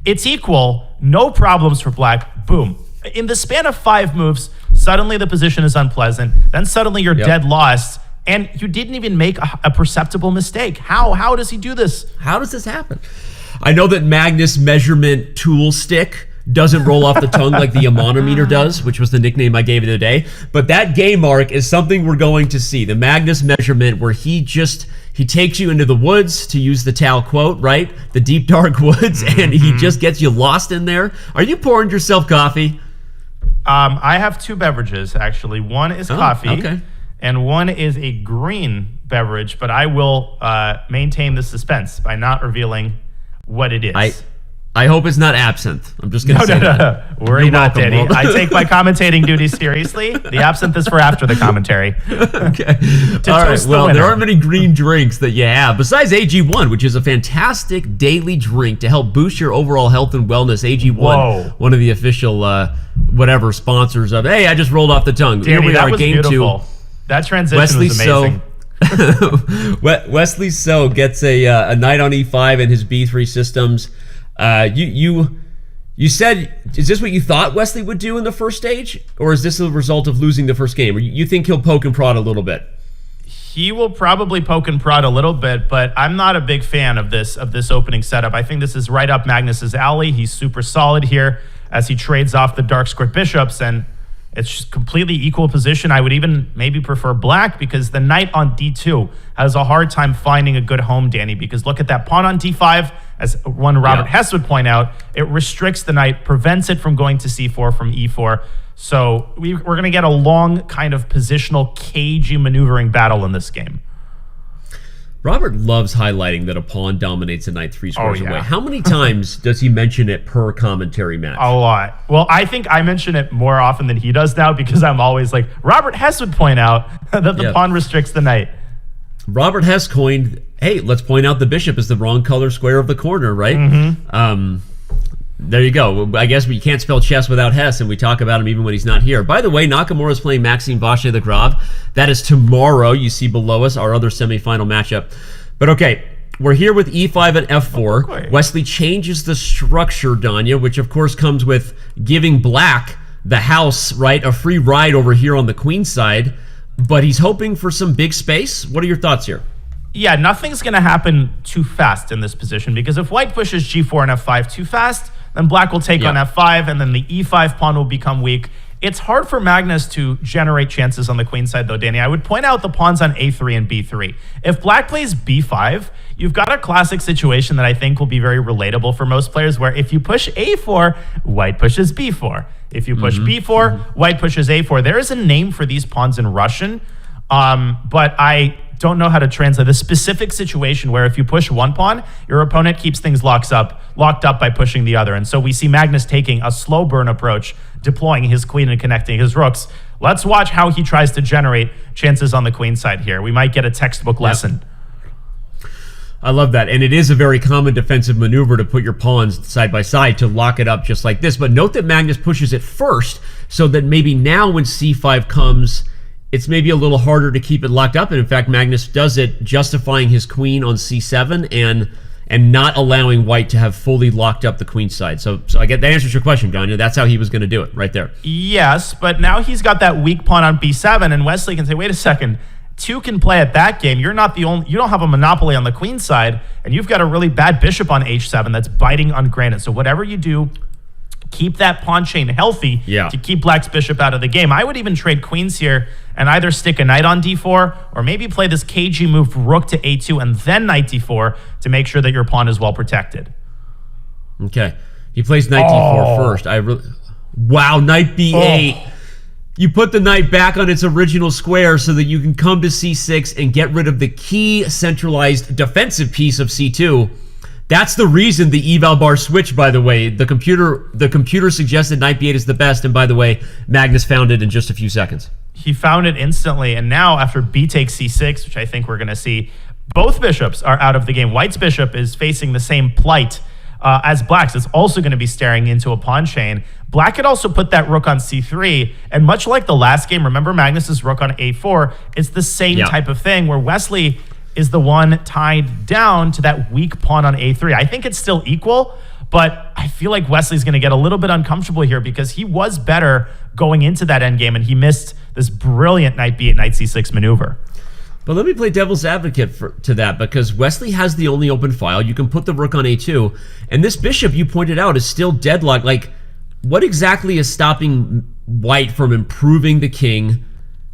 It's equal, no problems for black, boom. In the span of 5 moves, suddenly the position is unpleasant, then suddenly you're dead lost, and you didn't even make a perceptible mistake. How does he do this? How does this happen? I know that Magnus measurement tool stick doesn't roll off the tongue like the Ammonometer does, which was the nickname I gave it today, but that game arc is something we're going to see. The Magnus measurement where he takes you into the woods, to use the Tal quote, right? The deep, dark woods, and he just gets you lost in there. Are you pouring yourself coffee? I have 2 beverages, actually. One is coffee, and one is a green beverage, but I will maintain the suspense by not revealing what it is. I hope it's not absinthe. I'm just going to say that. No. Worry not, Danny. I take my commentating duties seriously. The absinthe is for after the commentary. Okay. All right. Well, there aren't many green drinks that you have. Besides AG1, which is a fantastic daily drink to help boost your overall health and wellness. AG1, one of the official whatever sponsors of, hey, I just rolled off the tongue. Danny, here we that are, was game beautiful. 2. That transition Wesley was amazing. Wesley So gets a knight on E5 in his B3 systems. You said, is this what you thought Wesley would do in the first stage? Or is this a result of losing the first game? Or you think he'll poke and prod a little bit? He will probably poke and prod a little bit, but I'm not a big fan of this opening setup. I think this is right up Magnus's alley. He's super solid here as he trades off the dark squared bishops, and it's just completely equal position. I would even maybe prefer black because the knight on D2 has a hard time finding a good home, Danny, because look at that pawn on D5, as one Robert Hess would point out, it restricts the knight, prevents it from going to C4 from E4. So we're going to get a long kind of positional, cagey maneuvering battle in this game. Robert loves highlighting that a pawn dominates a knight 3 squares away. How many times does he mention it per commentary match? A lot. Well, I think I mention it more often than he does now because I'm always like, Robert Hess would point out that the pawn restricts the knight. Robert Hess coined, hey, let's point out the bishop is the wrong color square of the corner, right? There you go. I guess we can't spell chess without Hess, and we talk about him even when he's not here. By the way, Nakamura is playing Maxime Vachier-Lagrave. That is tomorrow. You see below us our other semifinal matchup. But okay, we're here with E5 and F4. Wesley changes the structure, Danya, which of course comes with giving black the house, right? A free ride over here on the queen side. But he's hoping for some big space. What are your thoughts here? Yeah, nothing's going to happen too fast in this position because if white pushes G4 and F5 too fast, then black will take on F5, and then the E5 pawn will become weak. It's hard for Magnus to generate chances on the queen side, though, Danny. I would point out the pawns on A3 and B3. If black plays B5, you've got a classic situation that I think will be very relatable for most players, where if you push A4, white pushes B4. If you push B4, white pushes A4. There is a name for these pawns in Russian, but I don't know how to translate the specific situation where if you push one pawn, your opponent keeps things locked up by pushing the other. And so we see Magnus taking a slow burn approach, deploying his queen and connecting his rooks. Let's watch how he tries to generate chances on the queen side here. We might get a textbook lesson. I love that. And it is a very common defensive maneuver to put your pawns side by side to lock it up just like this. But note that Magnus pushes it first so that maybe now when C5 comes, it's maybe a little harder to keep it locked up. And in fact, Magnus does it justifying his queen on C7 and not allowing white to have fully locked up the queen side. So I get that answers your question, Danya. That's how he was going to do it right there. Yes, but now he's got that weak pawn on B7, and Wesley can say, wait a second, 2 can play at that game. You're not the only, you don't have a monopoly on the queen side, and you've got a really bad bishop on H7 that's biting on granite. So whatever you do, keep that pawn chain healthy to keep black's bishop out of the game. I would even trade queens here and either stick a knight on D4 or maybe play this cagey move rook to A2 and then knight D4 to make sure that your pawn is well protected. Okay. He plays knight D4 first. Wow, knight B8. You put the knight back on its original square so that you can come to C6 and get rid of the key centralized defensive piece of C2. That's the reason the eval bar switched, by the way. The computer suggested knight b8 is the best, and by the way, Magnus found it in just a few seconds. He found it instantly, and now after b takes c6, which I think we're going to see, both bishops are out of the game. White's bishop is facing the same plight as black's. It's also going to be staring into a pawn chain. Black could also put that rook on c3, and much like the last game, remember Magnus's rook on a4, it's the same type of thing where Wesley is the one tied down to that weak pawn on a3. I think it's still equal, But I feel like Wesley's going to get a little bit uncomfortable here because he was better going into that endgame, and he missed this brilliant knight b8, knight c6 maneuver. But let me play devil's advocate to that, because Wesley has the only open file. You can put the rook on a2, and this bishop you pointed out is still deadlocked. Like, what exactly is stopping white from improving the king?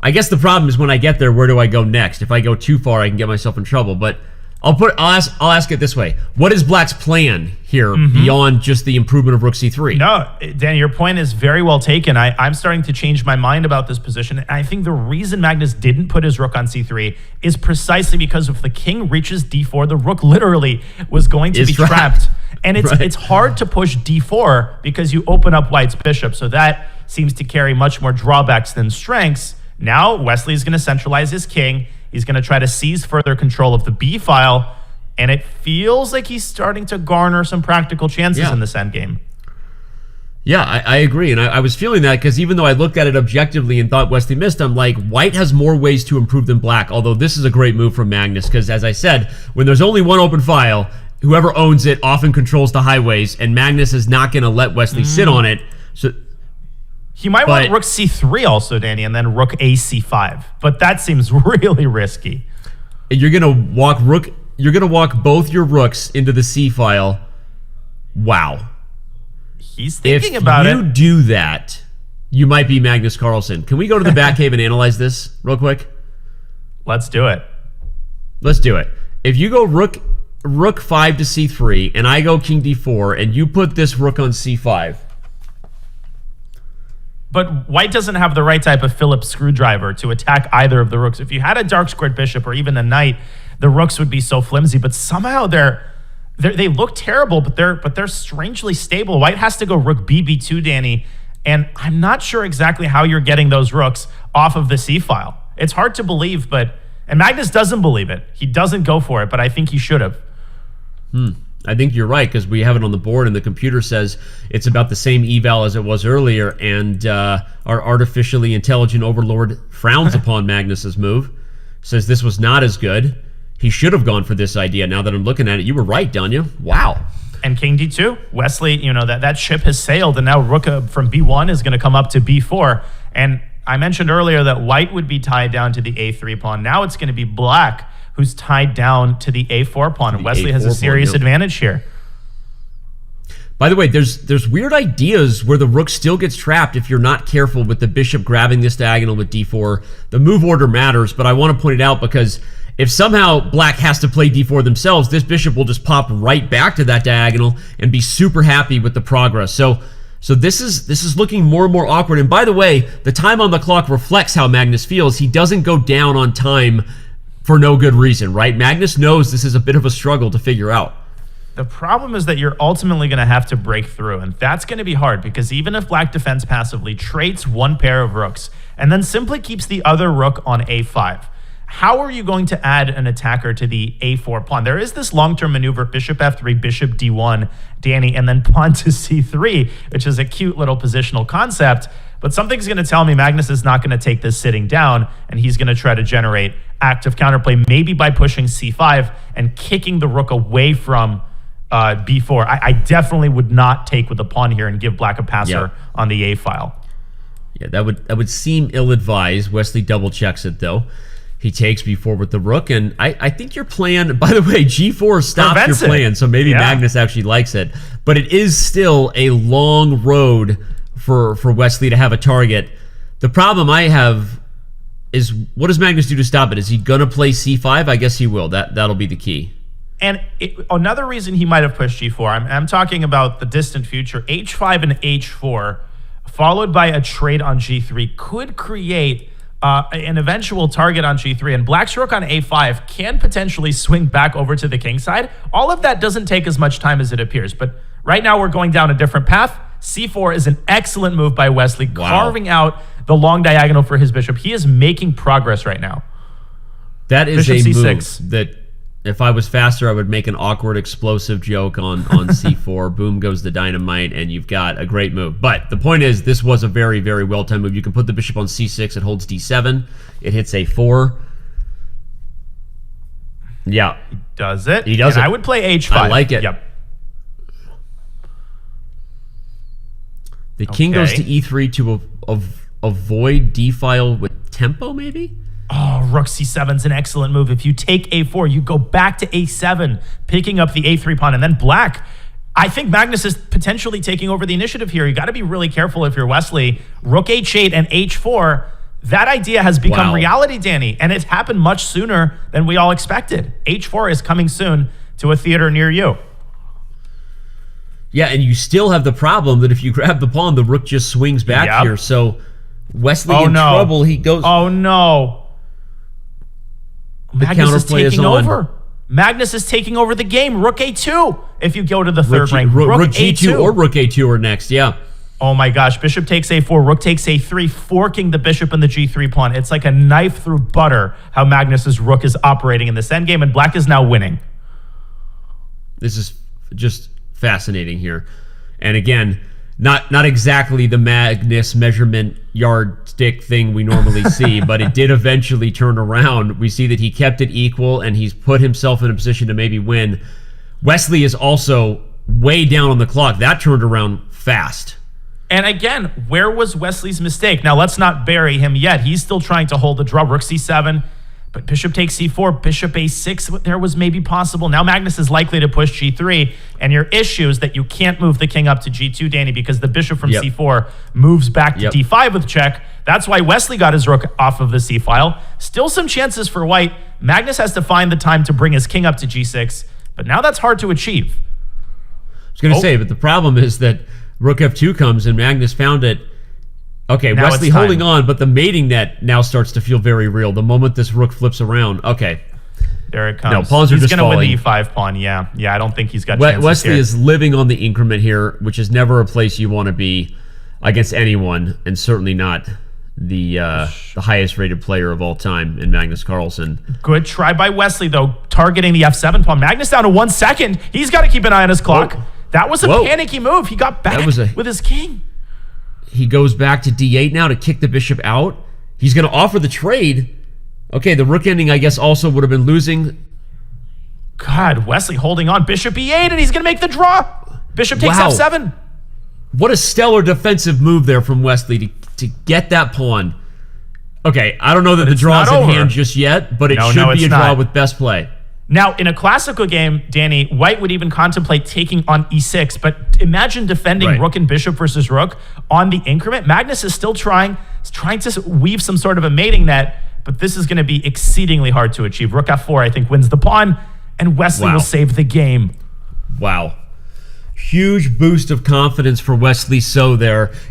I guess the problem is when I get there, where do I go next? If I go too far, I can get myself in trouble. But I'll ask it this way: what is Black's plan here beyond just the improvement of rook c3? No, Danny, your point is very well taken. I'm starting to change my mind about this position. I think the reason Magnus didn't put his rook on c3 is precisely because if the king reaches d4, the rook literally was going to be trapped. And it's hard to push d4 because you open up white's bishop. So that seems to carry much more drawbacks than strengths. Now Wesley is going to centralize his king. He's going to try to seize further control of the B file, and it feels like he's starting to garner some practical chances in this endgame. Yeah, I agree, and I was feeling that because even though I looked at it objectively and thought Wesley missed, I'm like, white has more ways to improve than black, although this is a great move from Magnus because, as I said, when there's only one open file, whoever owns it often controls the highways, and Magnus is not going to let Wesley sit on it. So he might want rook c3 also, Danny, and then rook a c5, but that seems really risky. You're gonna walk both your rooks into the c file. Wow. He's thinking about it. If you do that, you might be Magnus Carlsen. Can we go to the Batcave and analyze this real quick? Let's do it. Let's do it. If you go rook 5 to c3, and I go king d4, and you put this rook on c5. But white doesn't have the right type of Phillips screwdriver to attack either of the rooks. If you had a dark squared bishop or even a knight, the rooks would be so flimsy. But somehow they look terrible, but they're strangely stable. White has to go rook b2, Danny, and I'm not sure exactly how you're getting those rooks off of the c file. It's hard to believe, and Magnus doesn't believe it. He doesn't go for it, but I think he should have. I think you're right, because we have it on the board and the computer says it's about the same eval as it was earlier, and our artificially intelligent overlord frowns upon Magnus's move, says this was not as good. He should have gone for this idea. Now that I'm looking at it, you were right, Danya. Wow. And king d2, Wesley, that ship has sailed, and now rook from b1 is going to come up to b4. And I mentioned earlier that white would be tied down to the a3 pawn. Now it's going to be black who's tied down to the a4 pawn, and Wesley has a serious advantage here. By the way, there's weird ideas where the rook still gets trapped if you're not careful with the bishop grabbing this diagonal with d4. The move order matters, but I want to point it out because if somehow black has to play d4 themselves, this bishop will just pop right back to that diagonal and be super happy with the progress. So this is looking more and more awkward. And by the way, the time on the clock reflects how Magnus feels. He doesn't go down on time for no good reason, right? Magnus knows this is a bit of a struggle to figure out. The problem is that you're ultimately going to have to break through, and that's going to be hard because even if black defends passively, traits one pair of rooks, and then simply keeps the other rook on a5, how are you going to add an attacker to the a4 pawn? There is this long-term maneuver, bishop f3, bishop d1, Danny, and then pawn to c3, which is a cute little positional concept, but something's going to tell me Magnus is not going to take this sitting down, and he's going to try to generate active counterplay, maybe by pushing c5 and kicking the rook away from b4. I definitely would not take with the pawn here and give black a passer on the a file. Yeah, that would seem ill-advised. Wesley double checks it though. He takes b4 with the rook, and I think your plan, by the way, g4 stops your plan, so maybe Magnus actually likes it. But it is still a long road for Wesley to have a target. The problem I have is, what does Magnus do to stop it? Is he going to play c5? I guess he will. That'll be the key. And another reason he might have pushed g4, I'm talking about the distant future, h5 and h4, followed by a trade on g3, could create an eventual target on g3, and black's rook on a5 can potentially swing back over to the king side. All of that doesn't take as much time as it appears, but right now we're going down a different path. c4 is an excellent move by Wesley, carving out the long diagonal for his bishop. He is making progress right now. That is bishop a c6. move that if I was faster, I would make an awkward explosive joke on c4. Boom goes the dynamite, and you've got a great move. But the point is, this was a very, very well-timed move. You can put the bishop on c6. It holds d7. It hits a4. Yeah. He does it. He does it. I would play h5. I like it. Yep. The king goes to Okay. e3 to avoid d-file with tempo, maybe? Oh, rook c7's an excellent move. If you take a4, you go back to a7, picking up the a3 pawn, and then black. I think Magnus is potentially taking over the initiative here. You got to be really careful if you're Wesley. Rook h8 and h4, that idea has become reality, Danny, and it's happened much sooner than we all expected. h4 is coming soon to a theater near you. Yeah, and you still have the problem that if you grab the pawn, the rook just swings back here. So Wesley in trouble. He goes. Oh, no. Magnus is taking over. Magnus is taking over the game. Rook a2 if you go to the third rank. Rook g2 or rook a2 are next, yeah. Oh my gosh, bishop takes a4, rook takes a3, forking the bishop and the g3 pawn. It's like a knife through butter how Magnus's rook is operating in this endgame, and black is now winning. This is just fascinating here. And again, not exactly the Magnus measurement yardstick thing we normally see, but it did eventually turn around. We see that he kept it equal, and he's put himself in a position to maybe win. Wesley is also way down on the clock. That turned around fast. And again, where was Wesley's mistake? Now, let's not bury him yet. He's still trying to hold the draw. Rook c7, but bishop takes c4, bishop a6, there was maybe possible. Now Magnus is likely to push g3, and your issue is that you can't move the king up to g2, Danny, because the bishop from c4 moves back to d5 with check. That's why Wesley got his rook off of the c-file. Still some chances for white. Magnus has to find the time to bring his king up to g6, but now that's hard to achieve. I was going to say, but the problem is that rook f2 comes and Magnus found it. Okay, now Wesley holding on, but the mating net now starts to feel very real the moment this rook flips around. Okay. There it comes. No, pawns are just falling. He's going to win the e5 pawn, yeah. Yeah, I don't think he's got chances Wesley here. is living on the increment here, which is never a place you want to be against anyone, and certainly not the highest rated player of all time in Magnus Carlsen. Good try by Wesley, though, targeting the f7 pawn. Magnus down to 1 second. He's got to keep an eye on his clock. Whoa. That was a panicky move. He got back with his king. He goes back to d8 now to kick the bishop out. He's going to offer the trade. Okay, the rook ending, I guess, also would have been losing. God, Wesley holding on. Bishop e8, and he's going to make the draw. Bishop takes f7. What a stellar defensive move there from Wesley to get that pawn. Okay, I don't know that the draw's in hand just yet, but it should be a draw with best play. Now, in a classical game, Danny, white would even contemplate taking on e6, but imagine defending rook and bishop versus rook on the increment. Magnus is still trying to weave some sort of a mating net, but this is going to be exceedingly hard to achieve. Rook f4, I think, wins the pawn, and Wesley will save the game. Wow. Huge boost of confidence for Wesley So there.